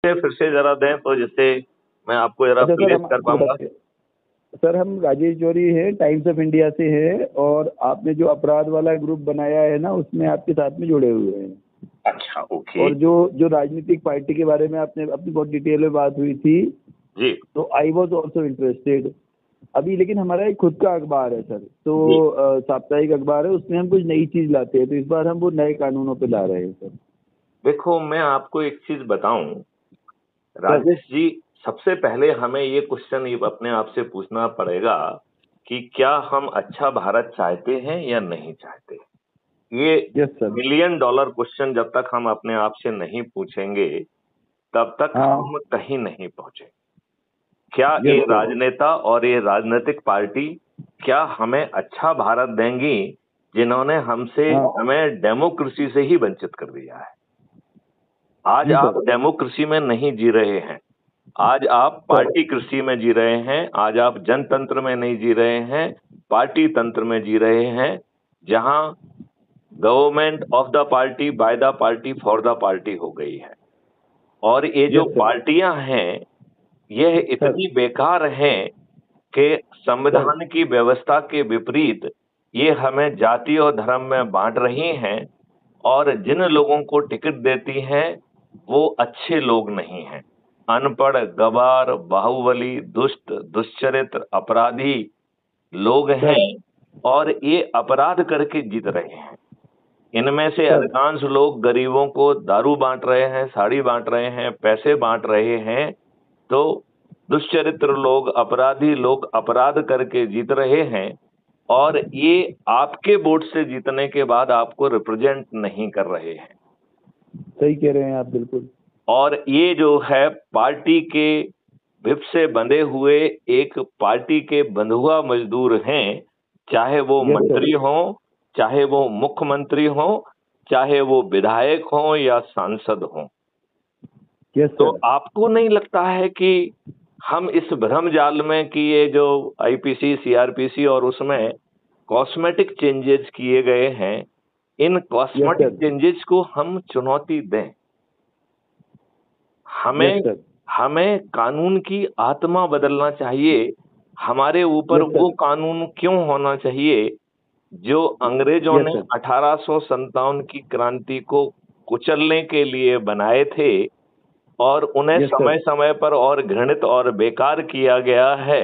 फिर से जरा दें तो जिससे मैं आपको जरा अच्छा सर, प्लेस हम कर आपको पाऊंगा। बताते हैं। सर, हम राजेश जौहरी हैं, टाइम्स ऑफ इंडिया से हैं, और आपने जो अपराध वाला ग्रुप बनाया है ना, उसमें आपके साथ में जुड़े हुए हैं। अच्छा, ओके। और जो जो राजनीतिक पार्टी के बारे में आपने अपनी बहुत डिटेल में बात हुई थी, जी तो आई वॉज ऑल्सो इंटरेस्टेड। अभी लेकिन हमारा एक खुद का अखबार है सर, जी। तो साप्ताहिक अखबार है, उसमें हम कुछ नई चीज लाते हैं, तो इस बार हम वो नए कानूनों पे ला रहे हैं सर। देखो, मैं आपको एक चीज बताऊं सर, राजेश जी। सबसे पहले हमें ये क्वेश्चन ये अपने आप से पूछना पड़ेगा कि क्या हम अच्छा भारत चाहते हैं या नहीं चाहते। ये yes sir. Million dollar question जब तक हम अपने आप से नहीं पूछेंगे तब तक हाँ। हम कहीं नहीं पहुंचे। क्या ये यस सर। राजनेता और ये राजनीतिक पार्टी क्या हमें अच्छा भारत देंगी जिन्होंने हमसे हाँ। हमें डेमोक्रेसी से ही वंचित कर दिया है। आज जी आप सर। डेमोक्रेसी में नहीं जी रहे हैं, आज आप सर। पार्टी कृषि में जी रहे हैं, आज आप जनतंत्र में नहीं जी रहे हैं, पार्टी तंत्र में जी रहे हैं, जहां government of the party by the party for the party हो गई है। और ये जो यस सर। पार्टियां हैं यह सर। इतनी बेकार हैं कि सर। संविधान की व्यवस्था के विपरीत ये हमें जाति और धर्म में बांट रही हैं, और जिन लोगों को टिकट देती हैं वो अच्छे लोग नहीं हैं। अनपढ़, गवार, बाहुबली, दुष्ट, दुश्चरित्र, अपराधी लोग हैं, सर। और ये अपराध करके जीत रहे हैं। इनमें से सर। अधिकांश लोग गरीबों को दारू बांट रहे हैं, साड़ी बांट रहे हैं, पैसे बांट रहे हैं। तो दुश्चरित्र लोग, अपराधी लोग अपराध करके जीत रहे हैं, और ये आपके वोट से जीतने के बाद आपको रिप्रेजेंट नहीं कर रहे हैं। सही कह रहे हैं आप, बिल्कुल। और ये जो है पार्टी के विप से बंधे हुए एक पार्टी के बंधुआ मजदूर हैं, चाहे वो यस सर। मंत्री हों, चाहे वो मुख्यमंत्री हों, चाहे वो विधायक हों या सांसद हों। यस तो सर। आपको नहीं लगता है कि हम इस भ्रम जाल में कि ये जो आईपीसी, सीआरपीसी और उसमें कॉस्मेटिक चेंजेस किए गए हैं, in yes cosmetic sir. Changes को हम चुनौती दें। यस हमें सर। हमें कानून की आत्मा बदलना चाहिए। हमारे ऊपर यस वो सर। कानून क्यों होना चाहिए जो अंग्रेजों यस ने सर। 1857 की क्रांति को कुचलने के लिए बनाए थे, और उन्हें यस सर। समय समय पर और घृणित और बेकार किया गया है।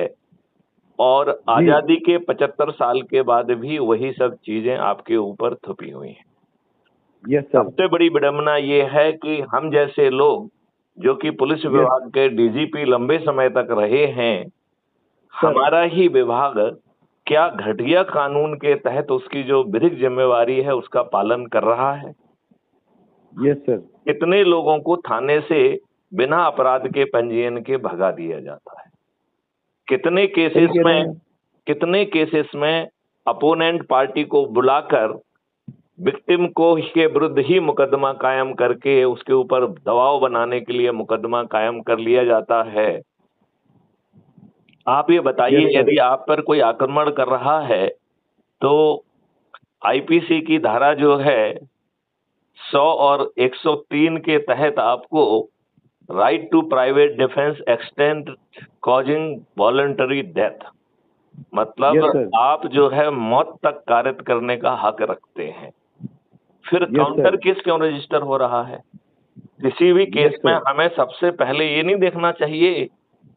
और जी। आजादी के 75 साल के बाद भी वही सब चीजें आपके ऊपर थुपी हुई हैं। Yes sir. सबसे बड़ी विडंबना ये है कि हम जैसे लोग जो कि पुलिस यस विभाग के डीजीपी लंबे समय तक रहे हैं, सर। हमारा ही विभाग क्या घटिया कानून के तहत उसकी जो विधिक जिम्मेवारी है उसका पालन कर रहा है। Yes sir. कितने लोगों को थाने से बिना अपराध के पंजीयन के भगा दिया जाता है। कितने सही केसेस कह रहे में हैं। कितने केसेस में अपोनेंट पार्टी को बुलाकर विक्टिम को के विरुद्ध ही मुकदमा कायम करके उसके ऊपर दबाव बनाने के लिए मुकदमा कायम कर लिया जाता है। आप ये बताइए, यस सर। यदि आप पर कोई आक्रमण कर रहा है तो आईपीसी की धारा जो है 100 और 103 के तहत आपको right to private defence extend causing voluntary death, yes मतलब सर। आप जो है मौत तक कारित करने का हक रखते हैं। फिर यस काउंटर सर। केस क्यों रजिस्टर हो रहा है? किसी भी केस यस में सर। हमें सबसे पहले ये नहीं देखना चाहिए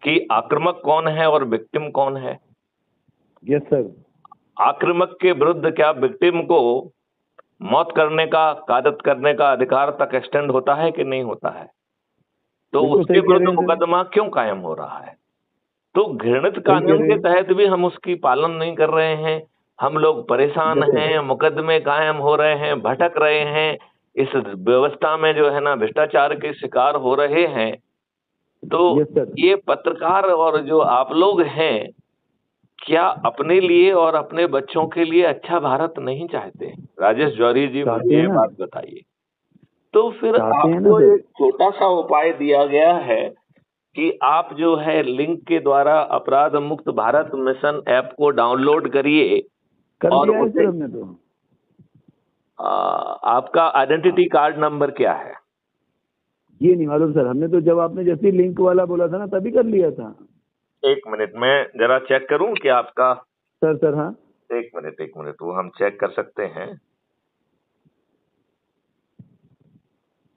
कि आक्रामक कौन है और विक्टिम कौन है। Yes sir. आक्रामक के विरुद्ध क्या विक्टिम को मौत करने का, कादत करने का अधिकार तक एक्सटेंड होता है कि नहीं होता है? तो बिल्कुल उसके सही कह विरुद्ध रहे हैं सर। मुकदमा क्यों कायम हो रहा है? तो घृणित सही कह कानून रहे के हैं। तहत भी हम उसकी पालन नहीं कर रहे हैं। हम लोग परेशान यस सर। हैं, मुकदमे कायम हो रहे हैं, भटक रहे हैं, इस व्यवस्था में जो है ना भ्रष्टाचार के शिकार हो रहे हैं। तो यस सर। ये पत्रकार और जो आप लोग हैं, क्या अपने लिए और अपने बच्चों के लिए अच्छा भारत नहीं चाहते? राजेश जौहरी जी, चाहते मुझे हैं ये ना। बात बताइए। तो फिर चाहते हैं ना आपको सर। एक छोटा सा उपाय दिया गया है कि आप जो है लिंक के द्वारा अपराध मुक्त भारत मिशन ऐप को डाउनलोड करिए, कर और दिया है सर उसे हमने तो। आपका आइडेंटिटी कार्ड नंबर क्या है? ये नहीं मालूम सर, हमने तो जब आपने जैसे लिंक वाला बोला था ना तभी कर लिया था। 1 मिनट में जरा चेक करूं कि आपका। सर हाँ। 1 मिनट वो हम चेक कर सकते हैं।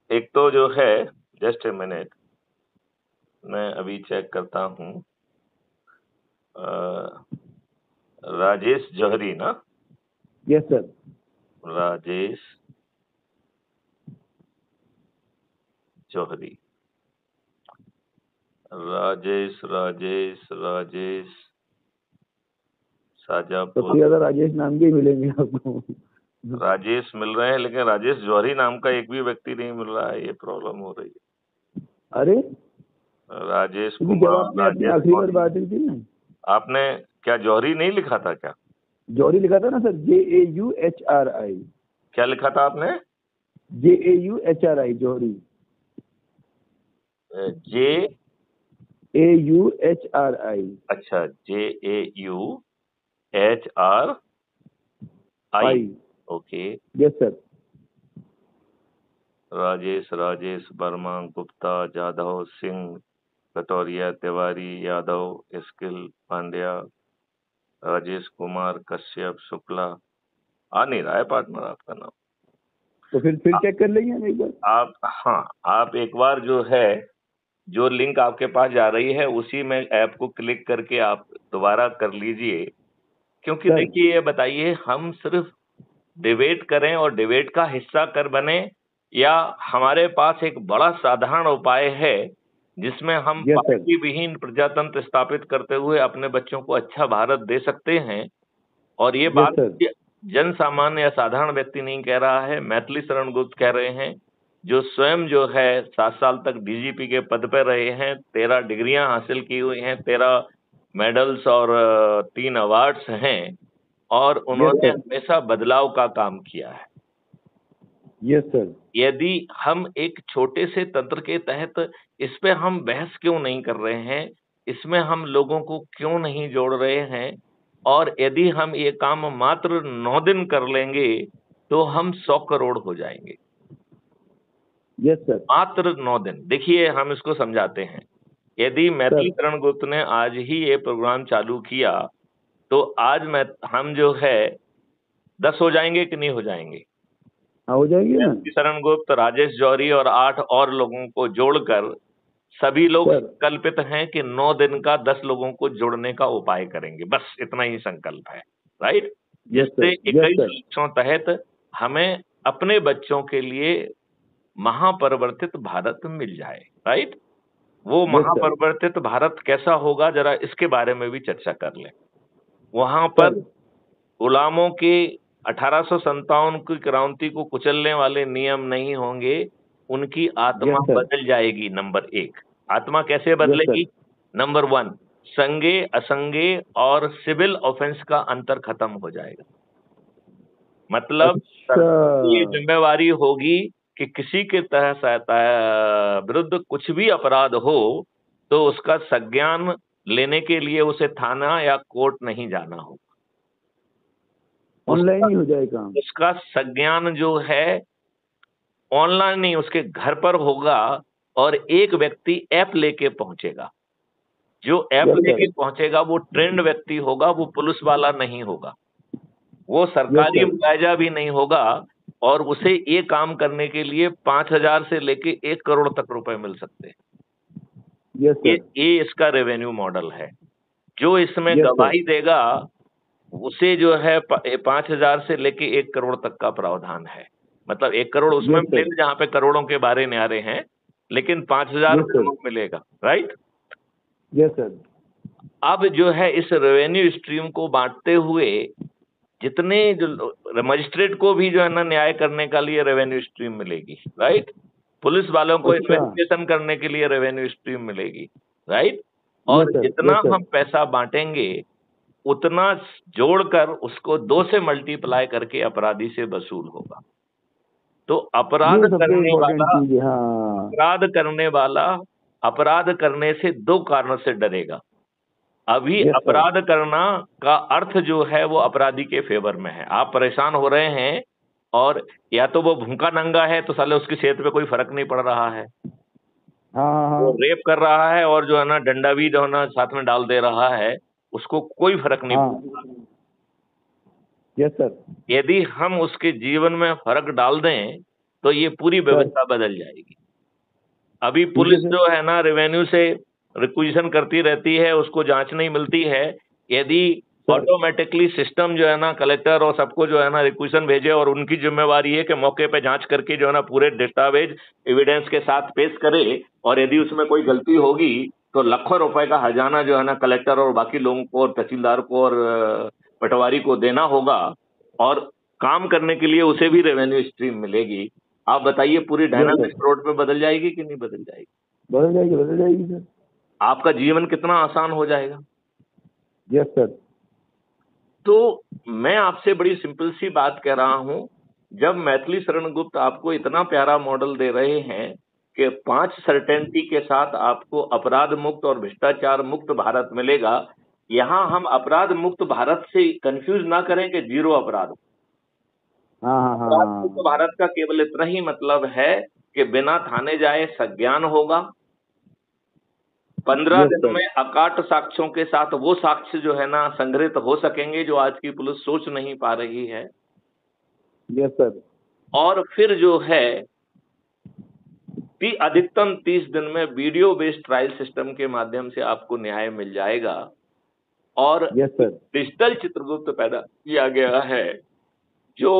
एक तो जो है, जस्ट ए मिनट, मैं अभी चेक करता हूं। राजेश जौहरी ना? Yes sir. राजेश जौहरी, राजेश राजेश राजेश सबसे शाजापुर। ज्यादा राजेश नाम के ही मिलेंगे आपको। राजेश मिल रहे हैं, लेकिन राजेश जौहरी नाम का एक भी व्यक्ति नहीं मिल रहा है, ये प्रॉब्लम हो रही अरे, है। राजेश क्योंकि जब कुमार, आपने अपनी राजेश आखिरी बार जौहरी। बात की थी ना, आपने क्या जौहरी नहीं लिखा था क्या? जौहरी लिखा था ना सर, JAUHRI। क्या लिखा था आपने? JAUHRI, जौहरी। J, AUHRI। अच्छा, JAUHRI। I. Okay. Yes sir. Rajesh Verma, Gupta, Jadhav, Singh, Katoria, Tiwari, Yadav, स्किल, पांड्या, राजेश कुमार, कश्यप, शुक्ला। आ नहीं रहा है पार्टनर आपका नाम। तो फिर चेक कर लेंगे हम एक बार। हाँ, आप एक बार जो है, जो लिंक आपके पास जा रही है उसी में ऐप को क्लिक करके आप दोबारा कर लीजिए। क्योंकि सर देखिए, ये बताइए, हम सिर्फ डिबेट करें और डिबेट का हिस्सा कर बने, या हमारे पास एक बड़ा साधारण उपाय है जिसमें हम यस सर। पार्टी विहीन प्रजातंत्र स्थापित करते हुए अपने बच्चों को अच्छा भारत दे सकते हैं। और ये यस बात सर। जन सामान्य या साधारण व्यक्ति नहीं कह रहा है, मैथिली शरण गुप्त कह रहे हैं, जो स्वयं जो है 7 साल तक डीजीपी के पद पर रहे हैं, 13 डिग्रियां हासिल की हुई हैं, 13 मेडल्स और 3 अवार्ड्स हैं, और यस उन्होंने सर। हमेशा बदलाव का काम किया है। Yes sir. यदि हम एक छोटे से तंत्र के तहत इस पे हम बहस क्यों नहीं कर रहे हैं, इसमें हम लोगों को क्यों नहीं जोड़ रहे हैं, और यदि हम ये काम मात्र 9 दिन कर लेंगे तो हम 100 करोड़ हो जाएंगे। Yes sir. मात्र 9 दिन। देखिए, हम इसको समझाते हैं। यदि मैथिली सर शरण गुप्त ने आज ही ये प्रोग्राम चालू किया तो आज हम जो है 10 हो जाएंगे कि नहीं हो जाएंगे? हाँ, हो जाएगी ना। मैथिली शरण गुप्त, राजेश जौहरी और 8 और लोगों को जोड़कर सभी लोग सर। संकल्पित हैं कि 9 दिन का 10 लोगों को जोड़ने का उपाय करेंगे। बस इतना ही संकल्प है, राइट? यस जिससे सर। Yes 21 sir. लक्ष्यों तहत हमें अपने बच्चों के लिए महापरिवर्तित भारत मिल जाए, राइट? वो यस सर। महापरिवर्तित भारत कैसा होगा, जरा इसके बारे में भी चर्चा कर लें। वहां पर सर। गुलामों के 1857 की क्रांति को कुचलने वाले नियम नहीं होंगे, उनकी आत्मा यस सर। बदल जाएगी। नंबर 1, आत्मा कैसे यस सर। बदलेगी? नंबर 1, संगे असंगे और सिविल ऑफेंस का अंतर खत्म हो जाएगा। मतलब अच्छा। सरकार की ये जिम्मेवारी होगी कि किसी के विरुद्ध कुछ भी अपराध हो तो उसका संज्ञान लेने के लिए उसे थाना या कोर्ट नहीं जाना हो। ऑनलाइन उसका ही हो जाए काम। उसका संज्ञान जो है ऑनलाइन नहीं, उसके घर पर होगा, और एक व्यक्ति ऐप लेके पहुंचेगा। जो ऐप यस सर। लेके पहुंचेगा वो ट्रेंड व्यक्ति होगा, वो पुलिस वाला नहीं होगा, वो यस सरकारी सर। मुआवजा भी नहीं होगा, और उसे ये काम करने के लिए 5,000 से लेके 1 करोड़ तक रुपए मिल सकते हैं। यस ये सर। ये इसका रेवेन्यू मॉडल है। जो इसमें यस सर। गवाही देगा उसे जो है 5,000 से लेके 1 करोड़ तक का प्रावधान है। मतलब 1 करोड़ उसमें यस सर। मिलेगा जहां पे करोड़ों के बारे न्यारे हैं, लेकिन 5,000 यस सर। जरूर मिलेगा, राइट? Yes sir. अब जो है इस रेवेन्यू स्ट्रीम को बांटते हुए जितने जो मजिस्ट्रेट को भी जो है ना न्याय करने के लिए रेवेन्यू स्ट्रीम मिलेगी, राइट? पुलिस वालों को अच्छा। इन्वेस्टिगेशन करने के लिए रेवेन्यू स्ट्रीम मिलेगी, राइट? यस और सर। जितना यस सर। हम पैसा बांटेंगे उतना जोड़कर उसको 2 से मल्टीप्लाई करके अपराधी से वसूल होगा। तो ये सबसे इम्पोर्टेंट चीज है। हाँ। करने वाला अपराध करने से 2 कारणों से डरेगा। अभी यस सर। अपराध करना का अर्थ जो है वो अपराधी के फेवर में है। आप परेशान हो रहे हैं, और या तो वो भूखा नंगा है तो साले उसकी सेहत पे कोई फर्क नहीं पड़ रहा है, हाँ हाँ वो हाँ रेप कर रहा है और जो है ना डंडा भी जो है ना साथ में डाल दे रहा है, उसको कोई फर्क नहीं पड़ता। हाँ। Yes sir. यदि हम उसके जीवन में फर्क डाल दें तो ये पूरी सर व्यवस्था बदल जाएगी। अभी ठीक है पुलिस सर। जो है ना रेवेन्यू से रिक्विजिशन करती रहती है, उसको जांच नहीं मिलती है। यदि सर ऑटोमेटिकली सिस्टम जो है ना कलेक्टर और सबको जो है ना रिक्विजिशन भेजे और उनकी जिम्मेवारी है कि मौके पे जांच करके जो है ना पूरे दस्तावेज एविडेंस के साथ पेश करे, और यदि उसमें कोई गलती होगी तो लाखों रुपए का हर्जाना जो है ना कलेक्टर और बाकी लोगों को और तहसीलदार को और पटवारी को देना होगा, और काम करने के लिए उसे भी रेवेन्यू स्ट्रीम मिलेगी। आप बताइए पूरी यस डायनामिक्स सर। रोड पे बदल जाएगी कि नहीं बदल जाएगी? बदल जाएगी सर। आपका जीवन कितना आसान हो जाएगा। Yes sir. तो मैं आपसे बड़ी सिंपल सी बात कह रहा हूं, जब मैथिली शरण गुप्त आपको इतना प्यारा मॉडल दे रहे हैं कि 5 सर्टेनिटी के साथ आपको अपराध मुक्त और भ्रष्टाचार मुक्त भारत मिलेगा, यहां हम अपराध मुक्त भारत से कंफ्यूज ना करें कि जीरो अपराध। हाँ हाँ हाँ अपराध मुक्त हाँ। भारत का केवल इतना ही मतलब है कि बिना थाने जाए संज्ञान होगा, 15 यस दिन सर। में अकाट साक्ष्यों के साथ वो साक्ष्य जो है ना संग्रहित हो सकेंगे जो आज की पुलिस सोच नहीं पा रही है। Yes sir. और फिर जो है अधिकतम 30 दिन में वीडियो बेस्ड ट्रायल सिस्टम के माध्यम से आपको न्याय मिल जाएगा। और यस सर। डिजिटल चित्रगुप्त पैदा किया गया है जो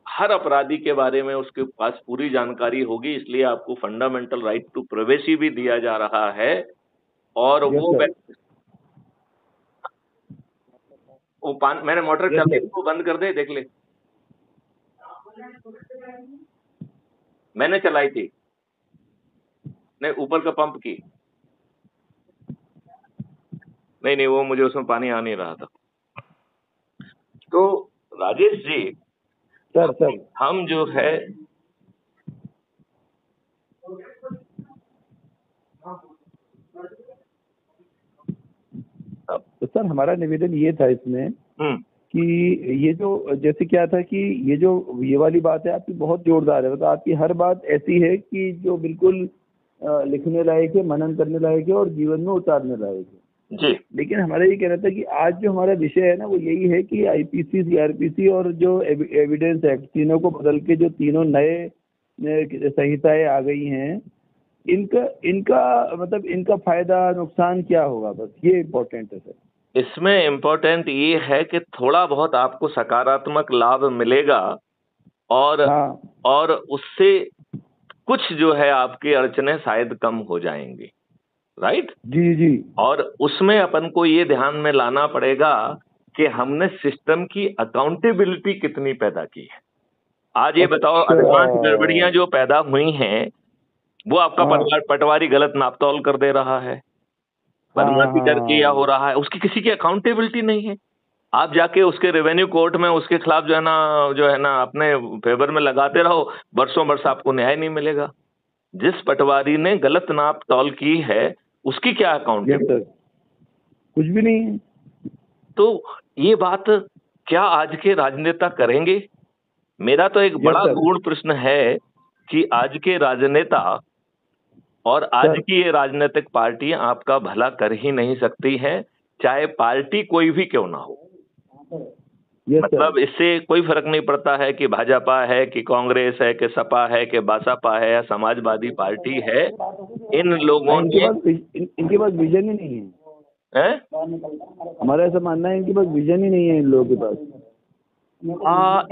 हर अपराधी के बारे में उसके पास पूरी जानकारी होगी, इसलिए आपको फंडामेंटल राइट टू प्राइवेसी भी दिया जा रहा है। और यस सर। मैंने मोटर यस चलाई सर। थी, वो बंद कर दे, देख ले। मैंने चलाई थी, नहीं ऊपर का पंप की, नहीं नहीं वो मुझे उसमें पानी आ नहीं रहा था। तो राजेश जी, सर सर। हम जो है तो सर हमारा निवेदन ये था इसमें हम्म कि ये जो जैसे क्या था कि ये वाली बात है आपकी बहुत जोरदार है, मतलब आपकी हर बात ऐसी है कि जो बिल्कुल लिखने लायक है, मनन करने लायक है और जीवन में उतारने लायक है। जी, लेकिन हमारा ये कहना था कि आज जो हमारा विषय है ना वो यही है कि आईपीसी, सीआरपीसी और जो एविडेंस एक्ट, तीनों को बदल के जो तीनों नए संहिताएं आ गई हैं, इनका इनका मतलब इनका फायदा नुकसान क्या होगा, बस ये इम्पोर्टेंट है सर। इसमें इम्पोर्टेंट ये है कि थोड़ा बहुत आपको सकारात्मक लाभ मिलेगा, और हाँ और उससे कुछ जो है आपकी अड़चने शायद कम हो जाएंगी, राइट। जी जी। और उसमें अपन को ये ध्यान में लाना पड़ेगा कि हमने सिस्टम की अकाउंटेबिलिटी कितनी पैदा की है। आज ये बताओ, अच्छा। अधिकांश गड़बड़ियां जो पैदा हुई हैं वो आपका हाँ पटवारी गलत नापतोल कर दे रहा है, हाँ बदमाशी करके या हो हाँ। रहा है, उसकी किसी की अकाउंटेबिलिटी नहीं है। आप जाके उसके रेवेन्यू कोर्ट में उसके खिलाफ जो है ना अपने फेवर में लगाते रहो, वर्षों वर्ष आपको न्याय नहीं मिलेगा। जिस पटवारी ने गलत नाप तौल की है उसकी क्या यस अकाउंटेबिलिटी? सर। कुछ भी नहीं है। तो ये बात क्या आज के राजनेता करेंगे? मेरा तो एक यस बड़ा सर। गूढ़ प्रश्न है कि आज के राजनेता और आज सर। की ये राजनीतिक पार्टियां आपका भला कर ही नहीं सकती हैं, चाहे पार्टी कोई भी क्यों ना हो। Yes sir. मतलब इससे कोई फर्क नहीं पड़ता है कि भाजपा है कि कांग्रेस है कि सपा है कि बासपा है या समाजवादी पार्टी है, इन नहीं, लोगों इनके ने पास इनके पास विजन ही नहीं है। हैं? हमारा ऐसा मानना है इनके पास विजन ही नहीं है इन लोगों के पास।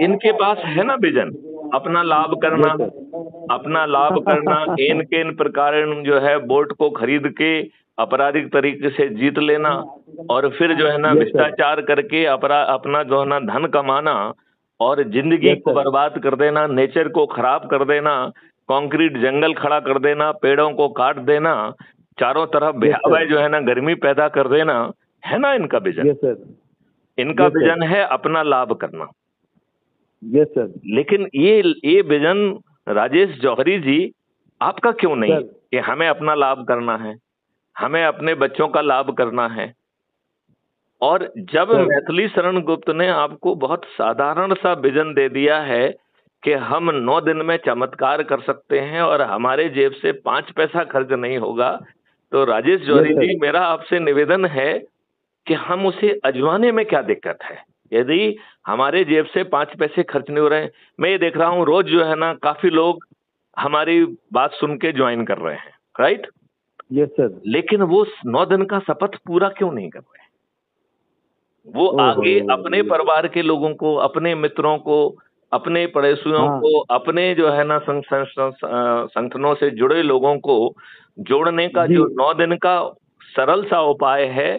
इनके पास है ना विजन, अपना लाभ करना, यस सर। अपना लाभ करना, इन के इन प्रकार जो है वोट को खरीद के आपराधिक तरीके से जीत लेना, और फिर जो है ना यस सर। भ्रष्टाचार करके अपना जो है ना धन कमाना और जिंदगी यस को सर। बर्बाद कर देना, नेचर को खराब कर देना, कंक्रीट जंगल खड़ा कर देना, पेड़ों को काट देना, चारों तरफ यस भयावह सर। जो है ना गर्मी पैदा कर देना, है ना इनका विजन। Yes sir. इनका यस सर। विजन है अपना लाभ करना। Yes sir. लेकिन ये विजन राजेश जौहरी जी आपका क्यों नहीं सर। कि हमें अपना लाभ करना है, हमें अपने बच्चों का लाभ करना है। और जब सर। मैथिली शरण गुप्त ने आपको बहुत साधारण सा विजन दे दिया है कि हम 9 दिन में चमत्कार कर सकते हैं और हमारे जेब से 5 पैसा खर्च नहीं होगा, तो राजेश जौहरी जी, मेरा आपसे निवेदन है कि हम उसे आजमाने में क्या दिक्कत है। यदि हमारे जेब से 5 पैसे खर्च नहीं हो रहे हैं, मैं ये देख रहा हूँ रोज जो है ना, काफी लोग हमारी बात सुन के ज्वाइन कर रहे हैं, राइट? Yes sir. लेकिन वो 9 दिन का शपथ पूरा क्यों नहीं कर रहे? वो आगे अपने परिवार के लोगों को, अपने मित्रों को, अपने पड़ोसियों को, अपने जो है ना संगठनों से जुड़े लोगों को जोड़ने का जो 9 दिन का सरल सा उपाय है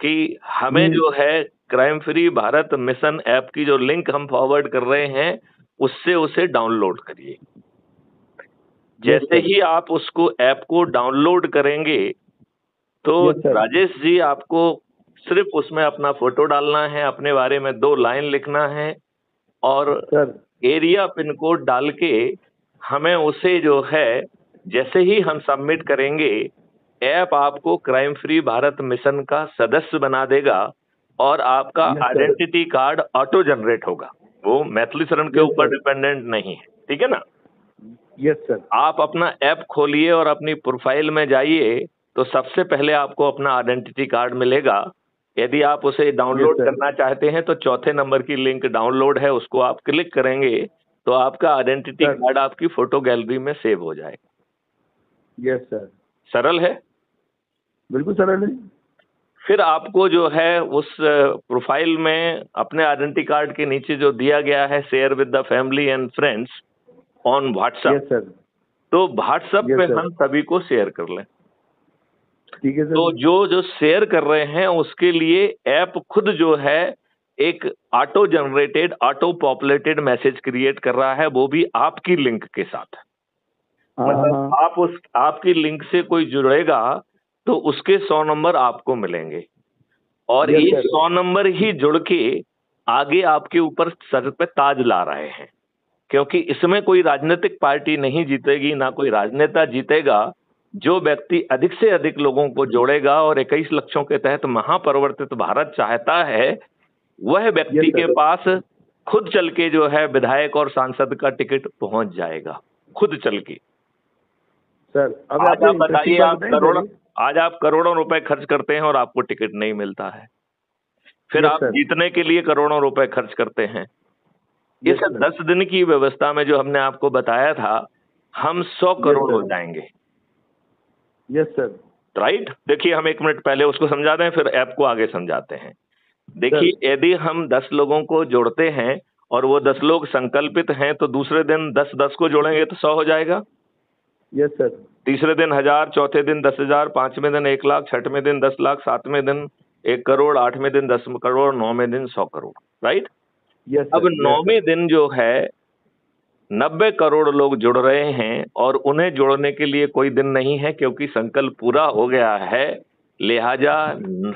कि हमें जो है crime free Bharat mission app की जो लिंक हम फॉरवर्ड कर रहे हैं, उससे उसे डाउनलोड करिए। जैसे ही आप उसको ऐप को डाउनलोड करेंगे तो राजेश जी, आपको सिर्फ उसमें अपना फोटो डालना है, अपने बारे में 2 लाइन लिखना है और एरिया पिन कोड डाल के हमें उसे जो है, जैसे ही हम सबमिट करेंगे, ऐप आपको क्राइम फ्री भारत मिशन का सदस्य बना देगा और आपका आइडेंटिटी कार्ड ऑटो जनरेट होगा। वो मैथिली शरण के ऊपर डिपेंडेंट नहीं है, ठीक है ना? Yes sir. आप अपना ऐप खोलिए और अपनी प्रोफाइल में जाइए, तो सबसे पहले आपको अपना आइडेंटिटी कार्ड मिलेगा। यदि आप उसे डाउनलोड करना चाहते हैं तो चौथे नंबर की लिंक डाउनलोड है, उसको आप क्लिक करेंगे तो आपका आइडेंटिटी कार्ड आपकी फोटो गैलरी में सेव हो जाएगा। Yes sir. सरल है? बिल्कुल सरल है। फिर आपको जो है उस प्रोफाइल में अपने आइडेंटिटी कार्ड के नीचे जो दिया गया है, share with the family and friends on WhatsApp, तो व्हाट्सएप पे हम सभी को शेयर कर लें। ठीक है सर। तो जो शेयर कर रहे हैं उसके लिए ऐप खुद जो है एक auto generated, auto populated message create कर रहा है, वो भी आपकी लिंक के साथ। मतलब आपकी लिंक से कोई जुड़ेगा तो उसके 100 नंबर आपको मिलेंगे और ये 100 नंबर ही जुड़ के आगे आपके ऊपर सर पे ताज ला रहे हैं, क्योंकि इसमें कोई राजनीतिक पार्टी नहीं जीतेगी, ना कोई राजनेता जीतेगा। जो व्यक्ति अधिक से अधिक लोगों को जोड़ेगा और 21 लक्ष्यों के तहत महापरिवर्तित भारत चाहता है, वह व्यक्ति के पास खुद चल के जो है विधायक और सांसद का टिकट पहुंच जाएगा, खुद चल के। सर अब आज आप बताइए, आज आप करोड़ों रुपए खर्च करते हैं और आपको टिकट नहीं मिलता है, फिर आप जीतने के लिए करोड़ों रुपए खर्च करते हैं। इस 10 दिन की व्यवस्था में जो हमने आपको बताया था, हम 100 करोड़ हो जाएंगे। Yes sir. राइट? देखिए, हम 1 मिनट पहले उसको समझा दें, फिर ऐप को आगे समझाते हैं। देखिए, यदि हम 10 लोगों को जोड़ते हैं और वो 10 लोग संकल्पित हैं, तो दूसरे दिन 10-10 को जोड़ेंगे तो 100 हो जाएगा। Yes sir. तीसरे दिन 1000, चौथे दिन 10,000, 5वें दिन 1 लाख, 6वें दिन 10 लाख, 7वें दिन 1 करोड़, 8वें दिन 10 करोड़, 9वें दिन 100 करोड़। राइट? अब 9वें दिन जो है 90 करोड़ लोग जुड़ रहे हैं और उन्हें जोड़ने के लिए कोई दिन नहीं है, क्योंकि संकल्प पूरा हो गया है। लिहाजा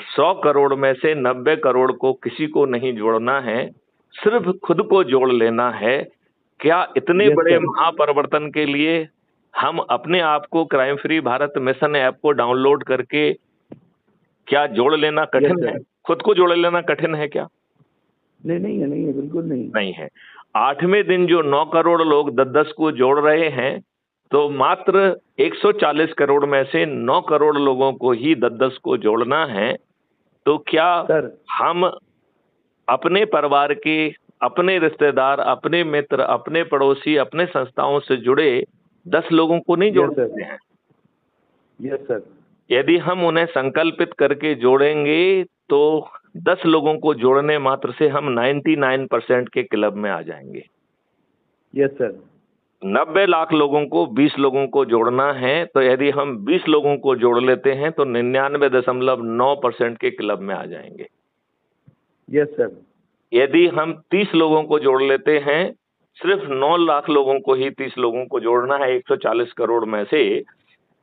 100 करोड़ में से 90 करोड़ को किसी को नहीं जोड़ना है, सिर्फ खुद को जोड़ लेना है। क्या इतने बड़े महापरिवर्तन के लिए हम अपने आप को crime free Bharat mission app को डाउनलोड करके क्या जोड़ लेना कठिन है? खुद को जोड़ लेना कठिन है क्या? नहीं है, बिल्कुल नहीं है। 8वें दिन जो 9 करोड़ लोग 10-10 को जोड़ रहे हैं, तो मात्र 140 करोड़ में से 9 करोड़ लोगों को ही 10-10 को जोड़ना है। तो क्या हम अपने परिवार के, अपने रिश्तेदार, अपने मित्र, अपने पड़ोसी, अपने संस्थाओं से जुड़े 10 लोगों को नहीं जोड़ सकते हैं? Yes sir. यदि हम उन्हें संकल्पित करके जोड़ेंगे तो 10 लोगों को जोड़ने मात्र से हम 99% के क्लब में आ जाएंगे। Yes sir. 90 लाख लोगों को 20 लोगों को जोड़ना है, तो यदि हम 20 लोगों को जोड़ लेते हैं तो 99.9% के क्लब में आ जाएंगे। Yes sir. यदि हम 30 लोगों को जोड़ लेते हैं, सिर्फ 9 लाख लोगों को ही 30 लोगों को जोड़ना है 140 करोड़ में से,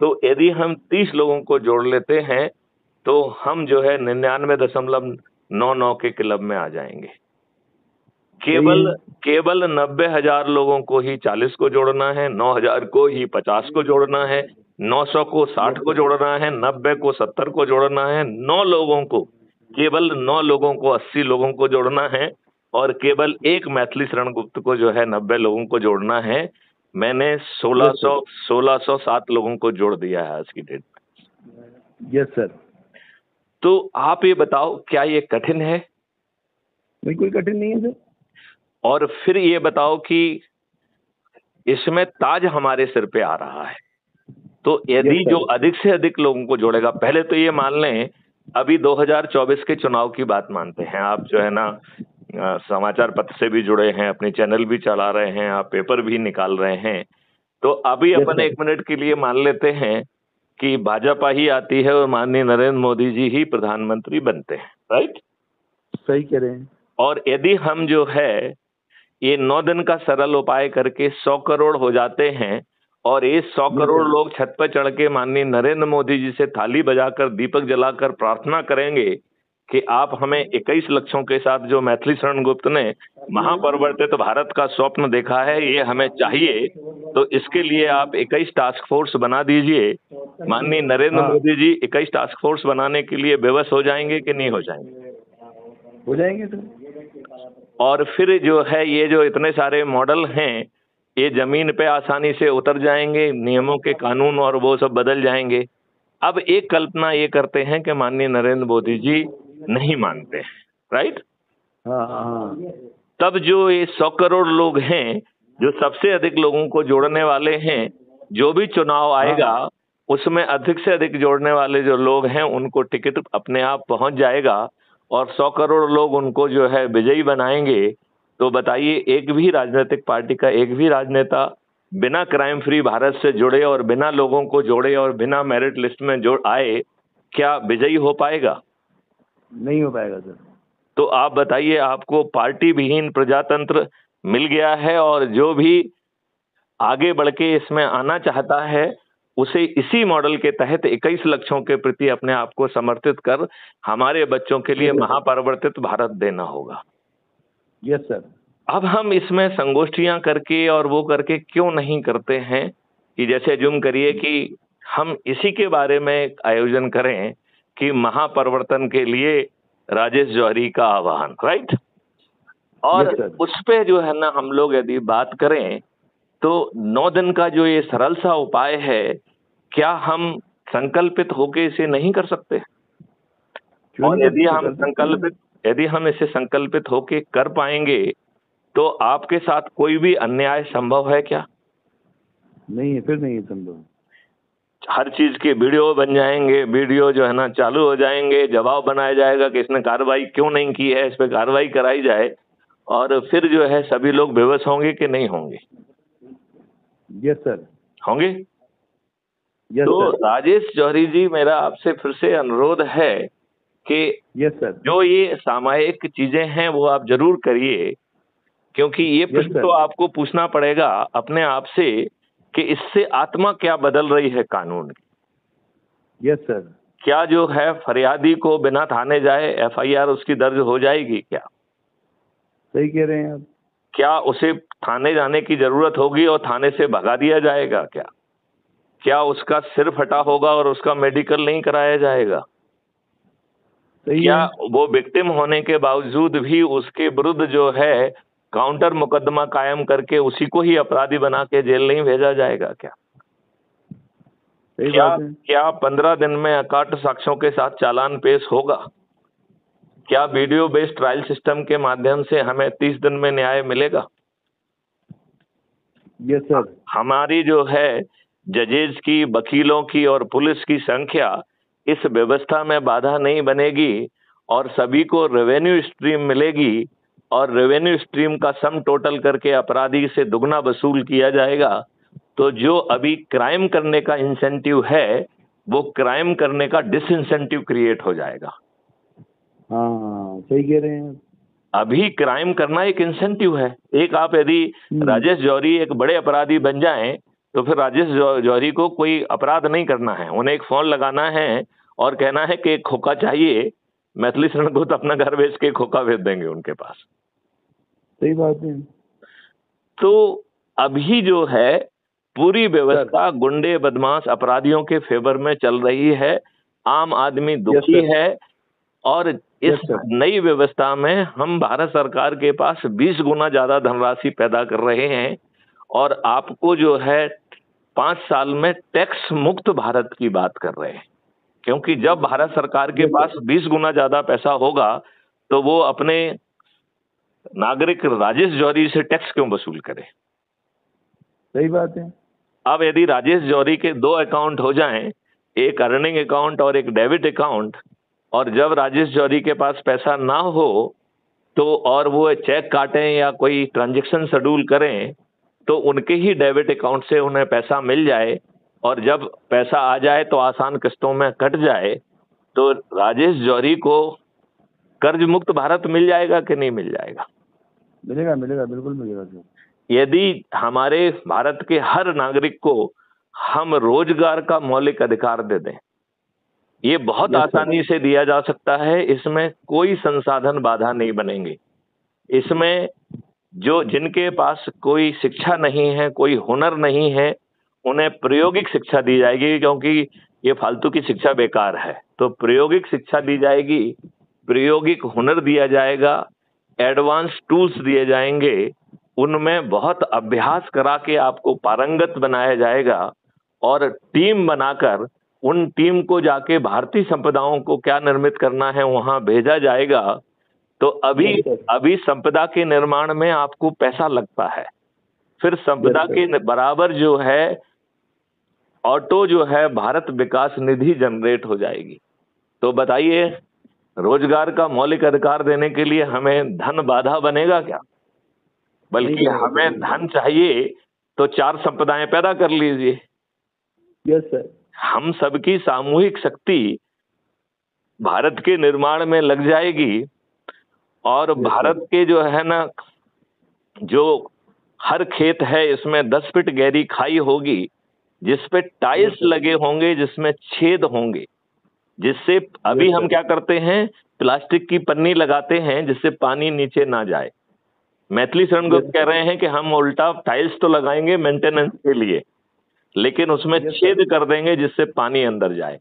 तो यदि हम 30 लोगों को जोड़ लेते हैं तो हम जो है 99.99 के क्लब में आ जाएंगे। केवल 90,000 लोगों को ही 40 को जोड़ना है, 9,000 को ही 50 को जोड़ना है, 900 को 60 को जोड़ना है, 90 को 70 को जोड़ना है, 9 लोगों को, केवल 9 लोगों को 80 लोगों को जोड़ना है और केवल एक मैथिली शरण गुप्त को जो है 90 लोगों को जोड़ना है। मैंने 1607 लोगों को जोड़ दिया है आज की डेट में। Yes sir. तो आप ये बताओ, क्या ये कठिन है? बिल्कुल कठिन नहीं है सर। और फिर ये बताओ कि इसमें ताज हमारे सिर पे आ रहा है, तो यदि जो अधिक से अधिक लोगों को जोड़ेगा, पहले तो ये मान लें, अभी 2024 के चुनाव की बात मानते हैं, आप जो है ना समाचार पत्र से भी जुड़े हैं, अपने चैनल भी चला रहे हैं, आप पेपर भी निकाल रहे हैं, तो अभी अपन 1 मिनट के लिए मान लेते हैं कि भाजपा ही आती है और माननीय नरेंद्र मोदी जी ही प्रधानमंत्री बनते हैं, राइट? सही कह रहे हैं। और यदि हम जो है ये 9 दिन का सरल उपाय करके 100 करोड़ हो जाते हैं और ये 100 करोड़ लोग छत पर चढ़ के माननीय नरेंद्र मोदी जी से थाली बजाकर दीपक जलाकर प्रार्थना करेंगे कि आप हमें 21 लक्षों के साथ, जो मैथिली शरण गुप्त ने महापरिवर्तित भारत का स्वप्न देखा है, ये हमें चाहिए, तो इसके लिए आप 21 टास्क फोर्स बना दीजिए। माननीय नरेंद्र मोदी जी 21 टास्क फोर्स बनाने के लिए बेबस हो जाएंगे कि नहीं हो जाएंगे? हो जाएंगे सर। और फिर जो है ये जो इतने सारे मॉडल हैं, ये जमीन पे आसानी से उतर जाएंगे, नियमों के कानून और वो सब बदल जाएंगे। अब एक कल्पना ये करते हैं कि माननीय नरेंद्र मोदी जी नहीं मानते, राइट? हाँ। तब जो ये 100 करोड़ लोग हैं, जो सबसे अधिक लोगों को जोड़ने वाले हैं, जो भी चुनाव आएगा उसमें अधिक से अधिक जोड़ने वाले जो लोग हैं उनको टिकट अपने आप पहुंच जाएगा और 100 करोड़ लोग उनको जो है विजयी बनाएंगे। तो बताइए, एक भी राजनीतिक पार्टी का एक भी राजनेता बिना क्राइम फ्री भारत से जुड़े और बिना लोगों को जोड़े और बिना मेरिट लिस्ट में जोड़ आए, क्या विजयी हो पाएगा? नहीं हो पाएगा सर। तो आप बताइए, आपको पार्टी विहीन प्रजातंत्र मिल गया है और जो भी आगे बढ़ के इसमें आना चाहता है उसे इसी मॉडल के तहत 21 लक्षों के प्रति अपने आप को समर्पित कर हमारे बच्चों के लिए महापरिवर्तित भारत देना होगा। Yes sir. अब हम इसमें संगोष्ठियां करके और वो करके क्यों नहीं करते हैं कि जैसे जुम करिए कि हम इसी के बारे में आयोजन करें कि महापरिवर्तन के लिए राजेश जौहरी का आह्वान, राइट? और उस पे जो है ना हम लोग यदि बात करें तो 9 दिन का जो ये सरल सा उपाय है, क्या हम संकल्पित होके इसे नहीं कर सकते? और यदि हम इसे संकल्पित होके कर पाएंगे तो आपके साथ कोई भी अन्याय संभव है क्या? नहीं है, फिर नहीं है संभव। हर चीज के वीडियो बन जाएंगे, वीडियो जो है ना चालू हो जाएंगे, जवाब बनाया जाएगा कि इसने कार्रवाई क्यों नहीं की है, इस पे कार्रवाई कराई जाए, और फिर जो है सभी लोग बेबस होंगे कि नहीं होंगे? Yes sir. होंगे। यस तो सर। राजेश जौहरी जी, मेरा आपसे फिर से अनुरोध है कि यस सर, जो ये सामायिक चीजें हैं वो आप जरूर करिए, क्योंकि ये प्रश्न तो आपको पूछना पड़ेगा अपने आप से कि इससे आत्मा क्या बदल रही है कानून की। Yes sir. क्या जो है फरियादी को बिना थाने जाए एफआईआर उसकी दर्ज हो जाएगी क्या? सही कह रहे हैं आप। क्या उसे थाने जाने की जरूरत होगी और थाने से भगा दिया जाएगा क्या? क्या उसका सिर फटा होगा और उसका मेडिकल नहीं कराया जाएगा? क्या वो विक्टिम होने के बावजूद भी उसके विरुद्ध जो है काउंटर मुकदमा कायम करके उसी को ही अपराधी बना के जेल नहीं भेजा जाएगा क्या? क्या 15 दिन में अकाट साक्ष्यों के साथ चालान पेश होगा? क्या वीडियो बेस्ड ट्रायल सिस्टम के माध्यम से हमें 30 दिन में न्याय मिलेगा? Yes sir. हमारी जो है जजेज की, वकीलों की और पुलिस की संख्या इस व्यवस्था में बाधा नहीं बनेगी और सभी को रेवेन्यू स्ट्रीम मिलेगी और रेवेन्यू स्ट्रीम का सम टोटल करके अपराधी से दुगना वसूल किया जाएगा, तो जो अभी क्राइम करने का इंसेंटिव है वो क्राइम करने का डिसइंसेंटिव क्रिएट हो जाएगा। हाँ, सही कह रहे हैं। अभी क्राइम करना एक इंसेंटिव है। एक आप यदि राजेश जौहरी एक बड़े अपराधी बन जाएं तो फिर राजेश जौहरी को कोई अपराध नहीं करना है, उन्हें एक फोन लगाना है और कहना है कि एक खोखा चाहिए, मैथिली शरण गुप्त अपना घर बेच के खोखा भेज देंगे उनके पास। सही बात है। तो अभी जो है पूरी व्यवस्था गुंडे, बदमाश, अपराधियों के फेवर में चल रही है। आम आदमी दुखी है और इस यस सर। नई व्यवस्था में हम भारत सरकार के पास 20 गुना ज्यादा धनराशि पैदा कर रहे हैं और आपको जो है 5 साल में टैक्स मुक्त भारत की बात कर रहे हैं, क्योंकि जब भारत सरकार के पास 20 गुना ज्यादा पैसा होगा तो वो अपने नागरिक राजेश जौहरी से टैक्स क्यों वसूल करे। सही बात है। अब यदि राजेश जौहरी के 2 अकाउंट हो जाएं, एक अर्निंग अकाउंट और एक डेबिट अकाउंट, और जब राजेश जौहरी के पास पैसा ना हो तो और वो चेक काटें या कोई ट्रांजैक्शन शेड्यूल करें तो उनके ही डेबिट अकाउंट से उन्हें पैसा मिल जाए और जब पैसा आ जाए तो आसान किस्तों में कट जाए, तो राजेश जौहरी को कर्ज मुक्त भारत मिल जाएगा कि नहीं मिल जाएगा? मिलेगा मिलेगा, बिल्कुल मिलेगा सर। यदि हमारे भारत के हर नागरिक को हम रोजगार का मौलिक अधिकार दे दें, ये बहुत आसानी से दिया जा सकता है, इसमें कोई संसाधन बाधा नहीं बनेंगे। इसमें जो जिनके पास कोई शिक्षा नहीं है, कोई हुनर नहीं है, उन्हें प्रायोगिक शिक्षा दी जाएगी, क्योंकि ये फालतू की शिक्षा बेकार है। तो प्रायोगिक शिक्षा दी जाएगी, प्रायोगिक हुनर दिया जाएगा, एडवांस टूल्स दिए जाएंगे, उनमें बहुत अभ्यास करा के आपको पारंगत बनाया जाएगा और टीम बनाकर उन टीम को जाके भारतीय संपदाओं को क्या निर्मित करना है वहां भेजा जाएगा। तो अभी संपदा के निर्माण में आपको पैसा लगता है, फिर संपदा के बराबर जो है ऑटो जो है भारत विकास निधि जनरेट हो जाएगी। तो बताइए, रोजगार का मौलिक अधिकार देने के लिए हमें धन बाधा बनेगा क्या? बल्कि हमें धन चाहिए तो 4 संपदाएं पैदा कर लीजिए। Yes sir. हम सबकी सामूहिक शक्ति भारत के निर्माण में लग जाएगी और भारत के जो है ना, जो हर खेत है इसमें 10 फीट गहरी खाई होगी जिसपे टाइल्स लगे होंगे, जिसमें छेद होंगे, जिससे अभी हम क्या करते हैं, प्लास्टिक की पन्नी लगाते हैं जिससे पानी नीचे ना जाए। मैथिली शरण गुप्त कह रहे हैं कि हम उल्टा टाइल्स तो लगाएंगे मेंटेनेंस के लिए, लेकिन उसमें छेद कर देंगे जिससे पानी अंदर जाए,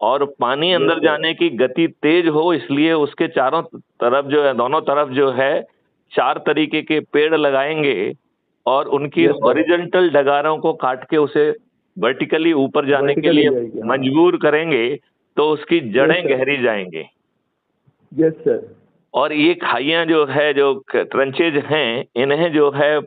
और पानी अंदर जाने की गति तेज हो इसलिए उसके चारों तरफ जो है, दोनों तरफ जो है 4 तरीके के पेड़ लगाएंगे और उनकी हॉरिजॉन्टल डगारों को काट के उसे वर्टिकली ऊपर जाने के लिए मजबूर करेंगे तो उसकी जड़ें गहरी जाएंगे। Yes sir. और ये खाइयां जो है, जो ट्रंचेज हैं, इन्हें जो है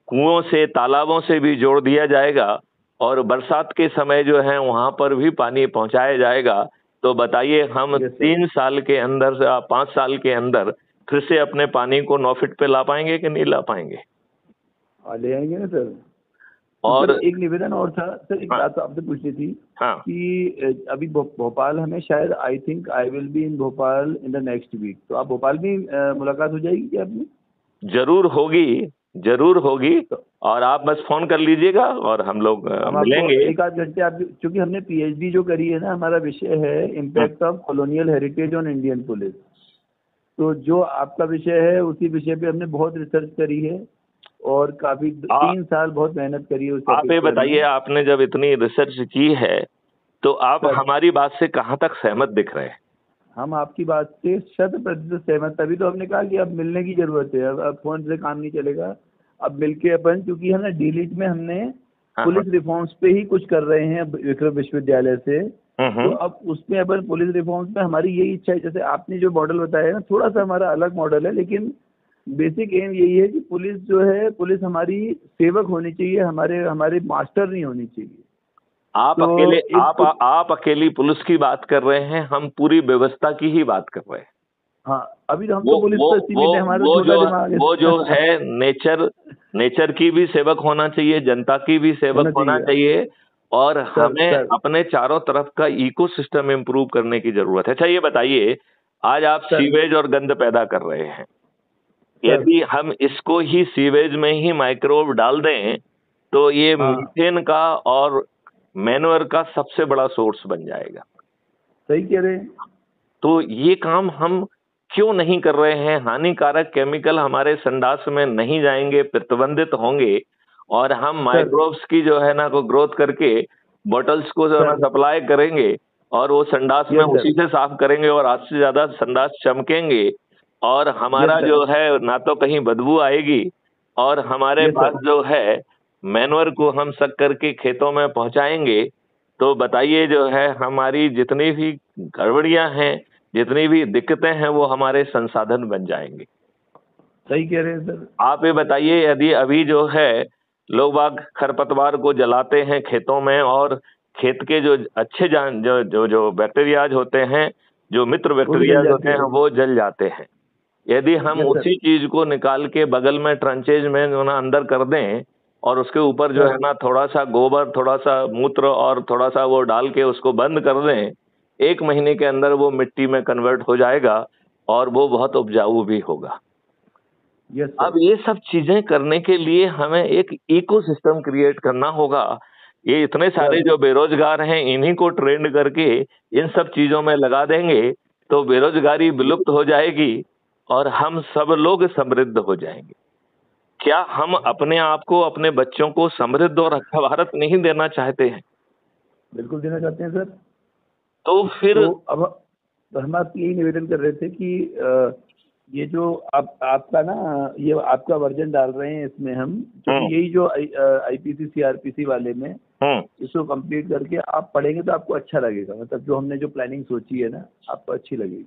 कुओं से, तालाबों से भी जोड़ दिया जाएगा और बरसात के समय जो है वहां पर भी पानी पहुंचाया जाएगा। तो बताइए, हम 3 साल के अंदर से 5 साल के अंदर फिर से अपने पानी को 9 फीट पे ला पाएंगे कि नहीं ला पाएंगे? ले आएंगे ना सर। और तो एक निवेदन और था सर, एक बात आपसे पूछनी थी कि अभी भोपाल हमें शायद, I think I will be in Bhopal in the next week, तो आप भोपाल में मुलाकात हो जाएगी क्या अपनी? जरूर होगी, जरूर होगी, और आप बस फोन कर लीजिएगा और हम लोग मिलेंगे। 1 आध घंटे आप, क्योंकि हमने पीएचडी जो करी है ना, हमारा विषय है impact of colonial heritage on Indian police, तो जो आपका विषय है उसी विषय पे हमने बहुत रिसर्च करी है और काफी 3 साल बहुत मेहनत करी है। आप ये बताइए, आपने जब इतनी रिसर्च की है तो आप हमारी बात से कहाँ तक सहमत दिख रहे हैं? हम आपकी बात से 100% सहमत, तभी तो हमने कहा कि अब मिलने की जरूरत है, अब फोन से काम नहीं चलेगा, अब मिलके अपन, क्योंकि है ना डीलिट में हमने पुलिस रिफॉर्म्स पे ही कुछ कर रहे हैं विक्रम विश्वविद्यालय से, तो अब उसमें अपन पुलिस रिफॉर्म्स में हमारी यही इच्छा है, जैसे आपने जो मॉडल बताया ना, थोड़ा सा हमारा अलग मॉडल है, लेकिन बेसिक एम यही है कि पुलिस जो है, पुलिस हमारी सेवक होनी चाहिए, हमारे मास्टर नहीं होनी चाहिए। आप तो अकेले आप अकेली पुलिस की बात कर रहे हैं, हम पूरी व्यवस्था की ही बात कर रहे हैं। हाँ, अभी तो हम तो पुलिस पर सीमित है, हमारा छोटा दिमाग है। वो जो है नेचर की भी सेवक होना चाहिए, जनता की भी सेवक होना चाहिए, और हमें अपने चारों तरफ का इकोसिस्टम इम्प्रूव करने की जरूरत है। अच्छा ये बताइए, आज आप सीवेज और गंद पैदा कर रहे हैं, यदि हम इसको ही सीवेज में ही माइक्रोब डाल दें तो ये मीथेन का और मैन्योर का सबसे बड़ा सोर्स बन जाएगा। सही कह रहे हैं। तो ये काम हम क्यों नहीं कर रहे हैं? हानिकारक केमिकल हमारे संडास में नहीं जाएंगे, प्रतिबंधित होंगे, और हम माइक्रोब्स की जो है ना को ग्रोथ करके बॉटल्स को जो है सप्लाई करेंगे और वो संडास में यस सर। उसी से साफ करेंगे और आज से ज्यादा संडास चमकेंगे और हमारा Yes, sir. जो है ना तो कहीं बदबू आएगी और हमारे Yes, पास sir. जो है मैनवर को हम सक करके खेतों में पहुंचाएंगे। तो बताइए जो है हमारी जितनी भी गड़बड़ियां हैं, जितनी भी दिक्कतें हैं, वो हमारे संसाधन बन जाएंगे। सही कह रहे हैं सर। आप ये बताइए, यदि अभी जो है लोग बाग खरपतवार को जलाते हैं खेतों में और खेत के जो अच्छे जान जो जो जो बैक्टीरियाज होते हैं, जो मित्र वो भी जल बैक्टीरियाज होते जाते हैं, हैं। वो जल जाते हैं। यदि हम Yes, sir. उसी चीज को निकाल के बगल में ट्रंचेज में जो ना अंदर कर दें और उसके ऊपर जो Sir. है ना थोड़ा सा गोबर, थोड़ा सा मूत्र और थोड़ा सा वो डाल के उसको बंद कर दें, 1 महीने के अंदर वो मिट्टी में कन्वर्ट हो जाएगा और वो बहुत उपजाऊ भी होगा। Yes, sir. अब ये सब चीजें करने के लिए हमें एक इकोसिस्टम क्रिएट करना होगा। ये इतने सारे Sir. जो बेरोजगार हैं, इन्हीं को ट्रेंड करके इन सब चीजों में लगा देंगे तो बेरोजगारी विलुप्त हो जाएगी और हम सब लोग समृद्ध हो जाएंगे। क्या हम अपने आप को, अपने बच्चों को समृद्ध और अच्छा भारत नहीं देना चाहते हैं? बिल्कुल देना चाहते हैं सर। तो फिर तो अब हम आपसे यही निवेदन कर रहे थे कि ये जो आपका ना ये आपका वर्जन डाल रहे हैं इसमें हम, क्योंकि यही जो आईपीसी सीआरपीसी वाले में इसको कंप्लीट करके आप पढ़ेंगे तो आपको अच्छा लगेगा। मतलब जो हमने जो प्लानिंग सोची है ना, आपको अच्छी लगेगी।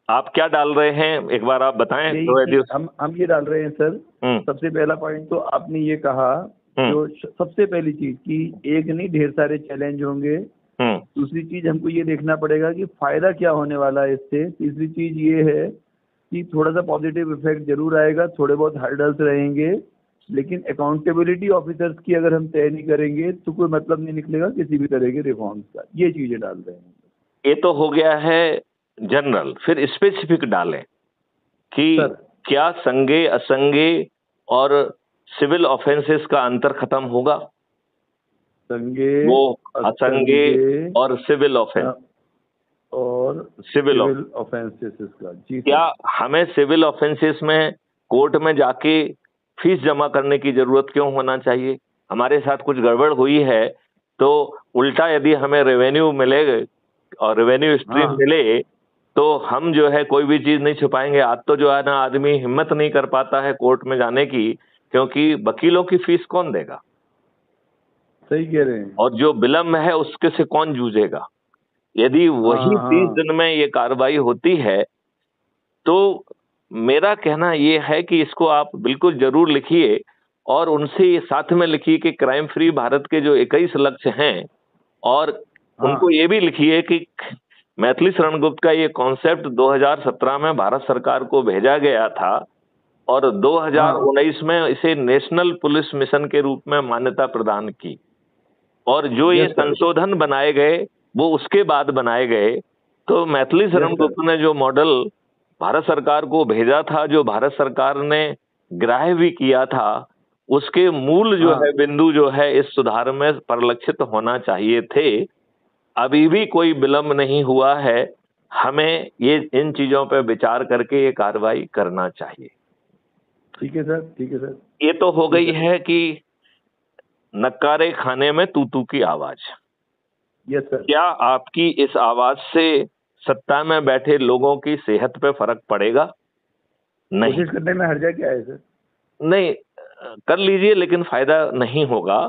आप क्या डाल रहे हैं, एक बार आप बताएं तो यही हम ये डाल रहे हैं सर। सबसे पहला पॉइंट तो आपने ये कहा, जो सबसे पहली चीज कि एक नहीं ढेर सारे चैलेंज होंगे। दूसरी चीज हमको ये देखना पड़ेगा कि फायदा क्या होने वाला है इससे। तीसरी चीज ये है कि थोड़ा सा पॉजिटिव इफेक्ट जरूर आएगा, थोड़े बहुत हर्डल्स रहेंगे, लेकिन अकाउंटेबिलिटी ऑफिसर्स की अगर हम तय नहीं करेंगे तो कोई मतलब नहीं निकलेगा किसी भी तरह के रिफॉर्म्स का। ये चीजें डाल रहे हैं। ये तो हो गया है जनरल, फिर स्पेसिफिक डालें कि क्या संज्ञेय, असंज्ञेय और सिविल ऑफेंसेस का अंतर खत्म होगा। संज्ञेय, वो असंज्ञेय और सिविल ऑफेंस और सिविल ऑफेंसेस का। जी, क्या हमें सिविल ऑफेंसेस में कोर्ट में जाके फीस जमा करने की जरूरत क्यों होना चाहिए? हमारे साथ कुछ गड़बड़ हुई है तो उल्टा यदि हमें रेवेन्यू मिले और रेवेन्यू स्ट्रीम मिले तो हम जो है कोई भी चीज नहीं छुपाएंगे। आज तो जो है ना आदमी हिम्मत नहीं कर पाता है कोर्ट में जाने की, क्योंकि वकीलों की फीस कौन देगा? सही कह रहे हैं। और जो विलम्ब है उसके से कौन जूझेगा? यदि वही 30 दिन में ये कार्रवाई होती है तो मेरा कहना ये है कि इसको आप बिल्कुल जरूर लिखिए और उनसे ये साथ में लिखिए कि क्राइम फ्री भारत के जो 21 लक्ष्य हैं, और उनको ये भी लिखिए कि मैथिली शरण गुप्त का ये कॉन्सेप्ट 2017 में भारत सरकार को भेजा गया था और 2019 में इसे नेशनल पुलिस मिशन के रूप में मान्यता प्रदान की, और जो ये संशोधन बनाए गए वो उसके बाद बनाए गए। तो मैथिली शरण गुप्त ने जो मॉडल भारत सरकार को भेजा था, जो भारत सरकार ने ग्राह्य भी किया था, उसके मूल जो है बिंदु जो है इस सुधार में परिलक्षित होना चाहिए थे। अभी भी कोई विलंब नहीं हुआ है, हमें ये इन चीजों पर विचार करके ये कार्रवाई करना चाहिए। ठीक है सर, ठीक है सर। ये तो हो गई है कि नक्कारे खाने में तू की आवाज। Yes sir. क्या आपकी इस आवाज से सत्ता में बैठे लोगों की सेहत पे फर्क पड़ेगा? नहीं। कोशिश करने में हर्जा क्या है सर? नहीं, कर लीजिए लेकिन फायदा नहीं होगा।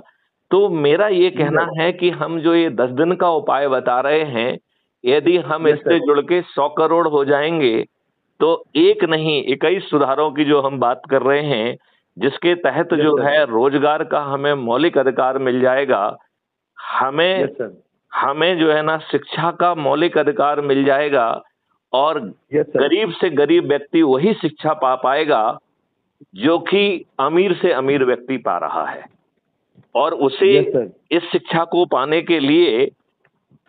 तो मेरा ये कहना है कि हम जो ये 10 दिन का उपाय बता रहे हैं, यदि हम इससे जुड़ के 100 करोड़ हो जाएंगे तो एक नहीं 21 सुधारों की जो हम बात कर रहे हैं, जिसके तहत जो है रोजगार का हमें मौलिक अधिकार मिल जाएगा, हमें जो है ना शिक्षा का मौलिक अधिकार मिल जाएगा और गरीब से गरीब व्यक्ति वही शिक्षा पा पाएगा जो कि अमीर से अमीर व्यक्ति पा रहा है, और उसे इस शिक्षा को पाने के लिए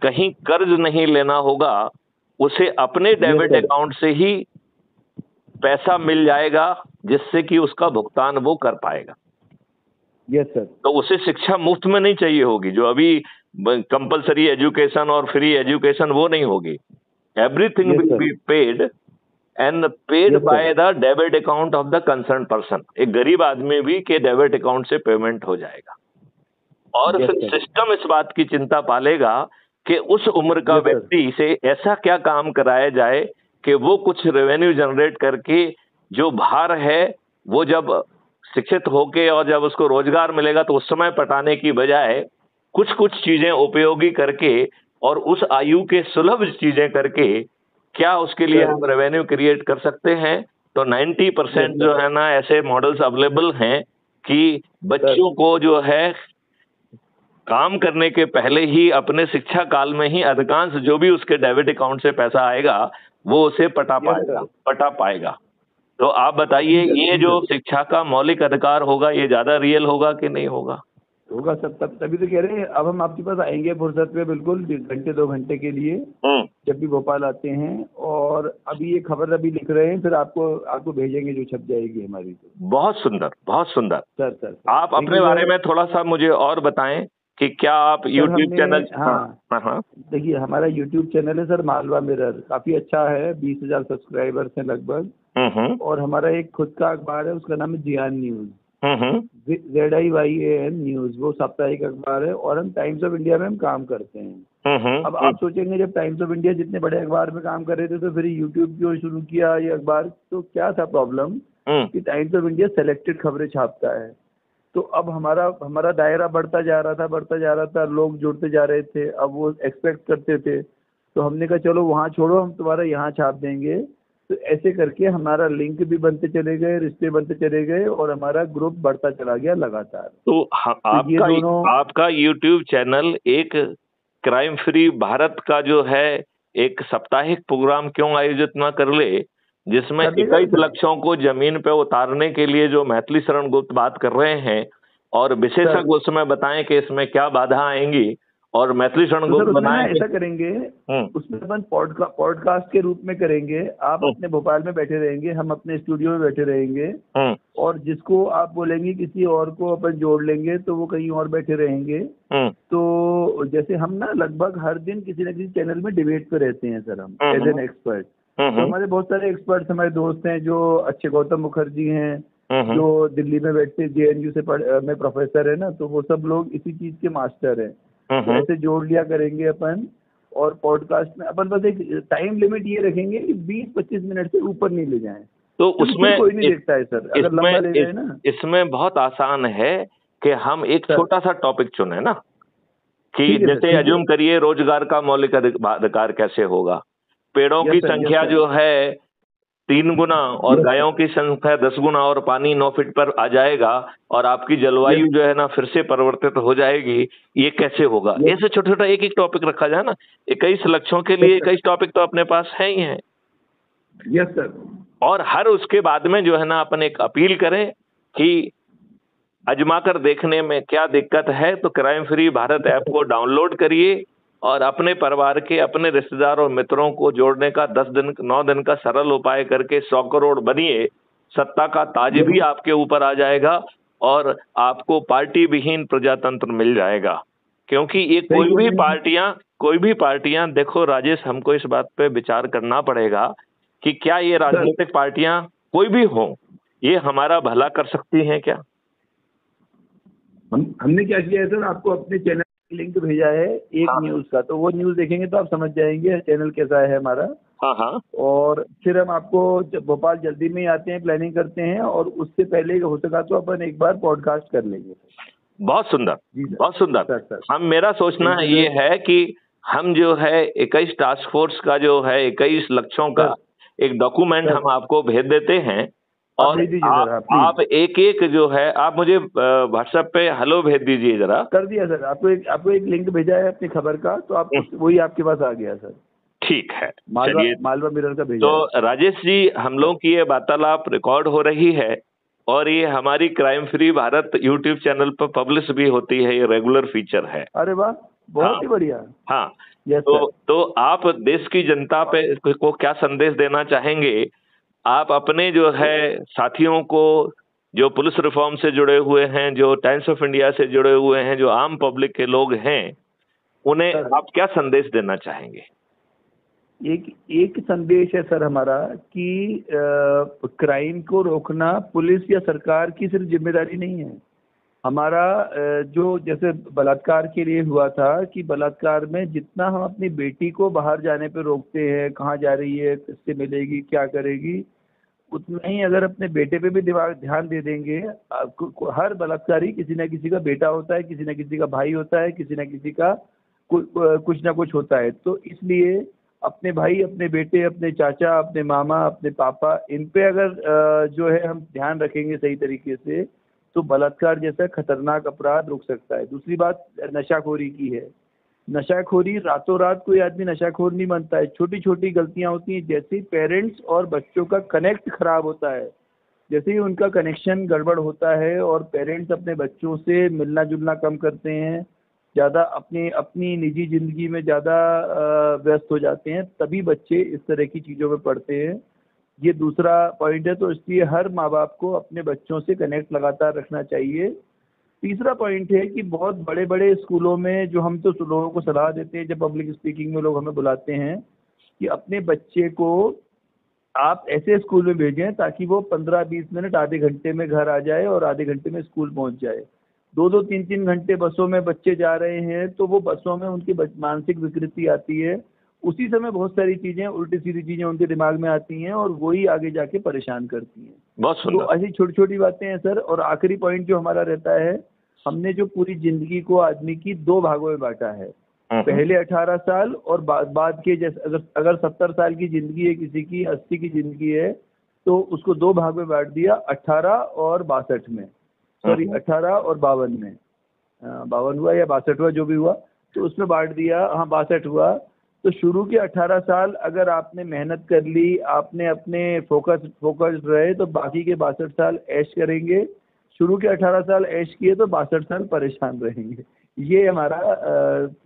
कहीं कर्ज नहीं लेना होगा, उसे अपने डेबिट अकाउंट से ही पैसा मिल जाएगा जिससे कि उसका भुगतान वो कर पाएगा। Yes sir. तो उसे शिक्षा मुफ्त में नहीं चाहिए होगी, जो अभी कंपलसरी एजुकेशन और फ्री एजुकेशन वो नहीं होगी। Everything will be paid and paid by the debit account of the concern person. एक गरीब आदमी भी के डेबिट अकाउंट से पेमेंट हो जाएगा। और फिर सिस्टम इस बात की चिंता पालेगा कि उस उम्र का यस सर। व्यक्ति से ऐसा क्या काम कराया जाए कि वो कुछ रेवेन्यू जनरेट करके जो भार है वो जब शिक्षित होके और जब उसको रोजगार मिलेगा तो उस समय पटाने की बजाय कुछ कुछ चीजें उपयोगी करके और उस आयु के सुलभ चीजें करके क्या उसके लिए सर हम रेवेन्यू क्रिएट कर सकते हैं। तो 90% यस जो सर। है ना ऐसे मॉडल्स अवेलेबल हैं कि सर बच्चों को जो है काम करने के पहले ही अपने शिक्षा काल में ही अधिकांश जो भी उसके डेबिट अकाउंट से पैसा आएगा वो उसे यस सर। पटा पाएगा। तो आप बताइए जी सर, ये जी जो सर। शिक्षा का मौलिक अधिकार होगा ये ज्यादा रियल होगा कि नहीं होगा। होगा सर, तब तभी तो कह रहे हैं अब हम आपके पास आएंगे फुर्सत में, बिल्कुल घंटे 2 घंटे के लिए, हम्म। जब भी भोपाल आते हैं। और अभी ये खबर अभी लिख रहे हैं, फिर आपको आपको भेजेंगे जो छप जाएगी हमारी। तो बहुत सुंदर, बहुत सुंदर। सर सर सर आप थैंक अपने यू बारे सर। में थोड़ा सा मुझे और बताएं कि क्या आप सर यूट्यूब हमने, चैनल। हाँ हाँ हाँ हाँ। देखिए हमारा यूट्यूब चैनल है सर मालवा मिरर, काफ़ी अच्छा है, 20,000 सब्सक्राइबर्स हैं लगभग। हम्म। और हमारा एक खुद का अखबार है, उसका नाम है जियान न्यूज़, हम्म। ZIYAN न्यूज़, वो साप्ताहिक अखबार है। और हम टाइम्स ऑफ इंडिया में हम काम करते हैं। अब हम्म। आप सोचेंगे जब टाइम्स ऑफ इंडिया जितने बड़े अखबार में काम कर रहे थे तो फिर यूट्यूब क्यों शुरू किया ये अखबार, तो क्या था प्रॉब्लम हम्म। कि टाइम्स ऑफ इंडिया सेलेक्टेड खबरें छापता है। तो अब हमारा हमारा दायरा बढ़ता जा रहा था, बढ़ता जा रहा था, लोग जुड़ते जा रहे थे, अब वो एक्सपेक्ट करते थे। तो हमने कहा चलो वहाँ छोड़ो, हम तुम्हारा यहाँ छाप देंगे। तो ऐसे करके हमारा लिंक भी बनते चले गए, रिश्ते बनते चले गए, और हमारा ग्रुप बढ़ता चला गया लगातार। तो तो ये आपका दोनों। आपका यूट्यूब चैनल एक क्राइम फ्री भारत का जो है एक साप्ताहिक प्रोग्राम क्यों आयोजित ना कर ले जिसमें कर देगा 21 सर। लक्ष्यों को जमीन पे उतारने के लिए जो मैथिली शरण गुप्त बात कर रहे हैं और सर विशेषज्ञ उसमें बताएं कि इसमें क्या बाधा आएंगी और मैथिली शरण तो सर गुप्त उसमें ना बनाएं कि। ऐसा करेंगे, हम्म। उसमें अपन पॉडकास्ट के रूप में करेंगे। आप हम्म। अपने भोपाल में बैठे रहेंगे, हम अपने स्टूडियो में बैठे रहेंगे, हम्म। और जिसको आप बोलेंगे किसी और को अपन जोड़ लेंगे तो वो कहीं और बैठे रहेंगे। हम्म। तो जैसे हम ना लगभग हर दिन किसी न किसी चैनल में डिबेट पे रहते हैं सर, हम एज हम्म। An expert. तो हम्म। हमारे बहुत सारे एक्सपर्ट्स हमारे दोस्त हैं, जो अच्छे गौतम मुखर्जी हैं, हम्म। जो दिल्ली में बैठते JNU से में प्रोफेसर है ना, तो वो सब लोग इसी चीज़ के मास्टर हैं। तो हम्म। ऐसे जोड़ लिया करेंगे अपन। और पॉडकास्ट में अपन बस एक टाइम लिमिट ये रखेंगे कि 20-25 मिनट से ऊपर नहीं ले जाएं, तो क्योंकि फिर उसमें कोई नहीं देखता है सर अगर इसमें लंबा ले गए ना। इसमें बहुत आसान है कि हम एक सर छोटा सा टॉपिक चुने ना कि ठीक है सर, जैसे ठीक है। अज्यूम करिए रोजगार का मौलिक अधिकार कैसे होगा। पेड़ों यस की सर, यस संख्या सर, जो है 3 गुना और यस सर। गायों की संख्या 10 गुना और पानी 9 फीट पर आ जाएगा और आपकी यस जलवायु जो है ना फिर से परिवर्तित हो जाएगी। ये कैसे होगा। यस ऐसे छोटा छोटा एक एक टॉपिक रखा जाए ना। 21 लक्ष्यों के लिए यस सर, 21 टॉपिक तो अपने पास है ही है। Yes sir. और हर उसके बाद में जो है ना अपन एक अपील करें कि आजमा कर देखने में क्या दिक्कत है तो क्राइम फ्री भारत ऐप को डाउनलोड करिए और अपने परिवार के अपने रिश्तेदार और मित्रों को जोड़ने का 9 दिन का सरल उपाय करके 100 करोड़ बनिए। सत्ता का ताज यस भी आपके ऊपर आ जाएगा और आपको पार्टी विहीन प्रजातंत्र मिल जाएगा। क्योंकि ये सही कह रहे हैं। कोई भी पार्टियां देखो राजेश हमको इस बात पे विचार करना पड़ेगा कि क्या ये सर राजनीतिक पार्टियां कोई भी हों ये हमारा भला कर सकती हैं क्या। हमने क्या किया है सर, आपको अपने चैनल लिंक भेजा है एक हाँ न्यूज़ का, तो वो न्यूज़ देखेंगे तो आप समझ जाएंगे चैनल कैसा है हमारा। हाँ हाँ। और फिर हम आपको जब भोपाल जल्दी में ही आते हैं, प्लानिंग करते हैं, और उससे पहले हो सका तो अपन एक बार पॉडकास्ट कर लेंगे। बहुत सुंदर, जी सर। बहुत सुंदर। सर सर हम मेरा सोचना थैंक यू ये सर। है कि हम जो है 21 टास्क फोर्स का जो है 21 लक्ष्यों का सर एक डॉक्यूमेंट सर हम आपको भेज देते हैं आप और भेज दीजिए सर, आप आप प्लीज। एक एक जो है आप मुझे व्हाट्सएप पे हेलो भेज दीजिए जरा। कर दिया सर, आपको एक लिंक भेजा है अपनी खबर का, तो आप वही आपके पास आ गया सर। ठीक है मालवा चलिए। मालवा मिरर का भेजा है। तो राजेश जी हम लोग की ये वार्तालाप रिकॉर्ड हो रही है और ये हमारी crime free Bharat YouTube channel पर पब्लिश भी होती है। ये रेगुलर फीचर है। अरे वाह, हाँ बहुत ही बढ़िया। हाँ। Yes sir. तो आप देश की जनता पे को क्या संदेश देना चाहेंगे। आप अपने जो है साथियों को जो पुलिस रिफॉर्म से जुड़े हुए हैं जो टाइम्स ऑफ इंडिया से जुड़े हुए हैं जो आम पब्लिक के लोग हैं उन्हें सर आप क्या संदेश देना चाहेंगे। एक संदेश है सर हमारा कि क्राइम को रोकना पुलिस या सरकार की सिर्फ जिम्मेदारी नहीं है, हमारा जो जैसे बलात्कार के लिए हुआ था कि बलात्कार में जितना हम अपनी बेटी को बाहर जाने पे रोकते हैं, कहाँ जा रही है, किससे मिलेगी, क्या करेगी, उतना ही अगर अपने बेटे पे भी दिमाग ध्यान दे देंगे। हर बलात्कारी किसी न किसी का बेटा होता है, किसी न किसी का भाई होता है, किसी न किसी का कुछ ना कुछ होता है। तो इसलिए अपने भाई, अपने बेटे, अपने चाचा, अपने मामा, अपने पापा, इन पे अगर जो है हम ध्यान रखेंगे सही तरीके से, तो बलात्कार जैसा खतरनाक अपराध रुक सकता है। दूसरी बात नशाखोरी की है। नशाखोरी रातों रात कोई आदमी नशाखोर नहीं बनता है, छोटी छोटी गलतियां होती हैं। जैसे ही पेरेंट्स और बच्चों का कनेक्ट खराब होता है, जैसे ही उनका कनेक्शन गड़बड़ होता है और पेरेंट्स अपने बच्चों से मिलना जुलना कम करते हैं, ज़्यादा अपनी अपनी निजी ज़िंदगी में ज़्यादा व्यस्त हो जाते हैं, तभी बच्चे इस तरह की चीज़ों में पड़ते हैं। ये दूसरा पॉइंट है। तो इसलिए हर माँ बाप को अपने बच्चों से कनेक्ट लगातार रखना चाहिए। तीसरा पॉइंट है कि बहुत बड़े बड़े स्कूलों में जो हम तो लोगों को सलाह देते हैं, जब पब्लिक स्पीकिंग में लोग हमें बुलाते हैं, कि अपने बच्चे को आप ऐसे स्कूल में भेजें ताकि वो 15-20 मिनट आधे घंटे में घर आ जाए और आधे घंटे में स्कूल पहुंच जाए। 2-2 3-3 घंटे बसों में बच्चे जा रहे हैं, तो वो बसों में उनकी मानसिक विकृति आती है। उसी समय बहुत सारी चीज़ें, उल्टी सीधी चीज़ें उनके दिमाग में आती हैं और वही आगे जाके परेशान करती हैं। बहुत तो सुंदर। ऐसी छोटी छोटी बातें हैं सर। और आखिरी पॉइंट जो हमारा रहता है, हमने जो पूरी जिंदगी को आदमी की 2 भागों में बांटा है। पहले 18 साल और बाद के, जैसे अगर 70 साल की जिंदगी है किसी की, 80 की जिंदगी है, तो उसको 2 भाग में बांट दिया, 18 और 62 में। सॉरी, 18 और 52 में। 52 हुआ या 62 हुआ, जो भी हुआ, तो उसमें बांट दिया। हाँ, 62 हुआ। तो शुरू के 18 साल अगर आपने मेहनत कर ली, आपने अपने फोकस रहे, तो बाकी के 62 साल ऐश करेंगे। शुरू के 18 साल ऐश किए तो 62 साल परेशान रहेंगे। ये हमारा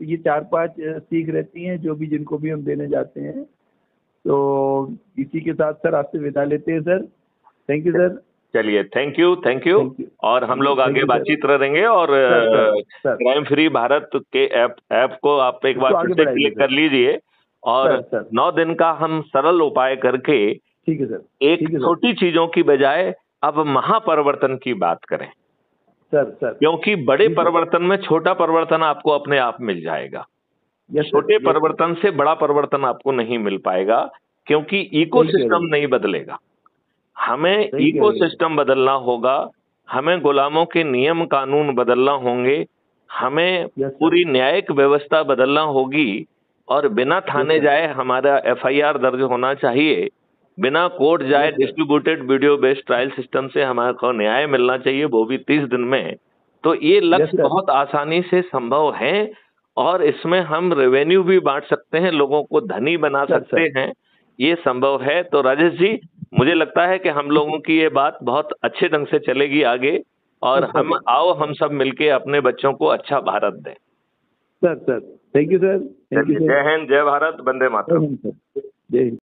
ये 4-5 सीख रहती हैं जो भी, जिनको भी हम देने जाते हैं। तो इसी के साथ सर आपसे विदा लेते हैं सर। Thank you sir. चलिए, थैंक यू, थैंक यू। और हम लोग आगे बातचीत रहेंगे। और क्राइम फ्री भारत के ऐप को आप एक बार फिर से क्लिक कर लीजिए और 9 दिन का हम सरल उपाय करके, ठीक है सर, एक छोटी चीजों की बजाय अब महापरिवर्तन की बात करें सर। क्योंकि बड़े परिवर्तन में छोटा परिवर्तन आपको अपने आप मिल जाएगा। छोटे परिवर्तन से बड़ा परिवर्तन आपको नहीं मिल पाएगा, क्योंकि इकोसिस्टम नहीं बदलेगा। हमें इकोसिस्टम बदलना होगा, हमें गुलामों के नियम कानून बदलना होंगे, हमें पूरी न्यायिक व्यवस्था बदलना होगी। और बिना थाने जाए हमारा FIR दर्ज होना चाहिए, बिना कोर्ट जाए distributed video based trial system से हमारे को न्याय मिलना चाहिए, वो भी 30 दिन में। तो ये लक्ष्य बहुत आसानी से संभव है और इसमें हम रेवेन्यू भी बांट सकते हैं, लोगों को धनी बना सकते हैं, ये संभव है। तो राजेश जी, मुझे लगता है कि हम लोगों की ये बात बहुत अच्छे ढंग से चलेगी आगे, और हम सब मिलके अपने बच्चों को अच्छा भारत दें। Sir thank you sir. जय हिंद, जय भारत, वंदे मातरम। जय हिंद।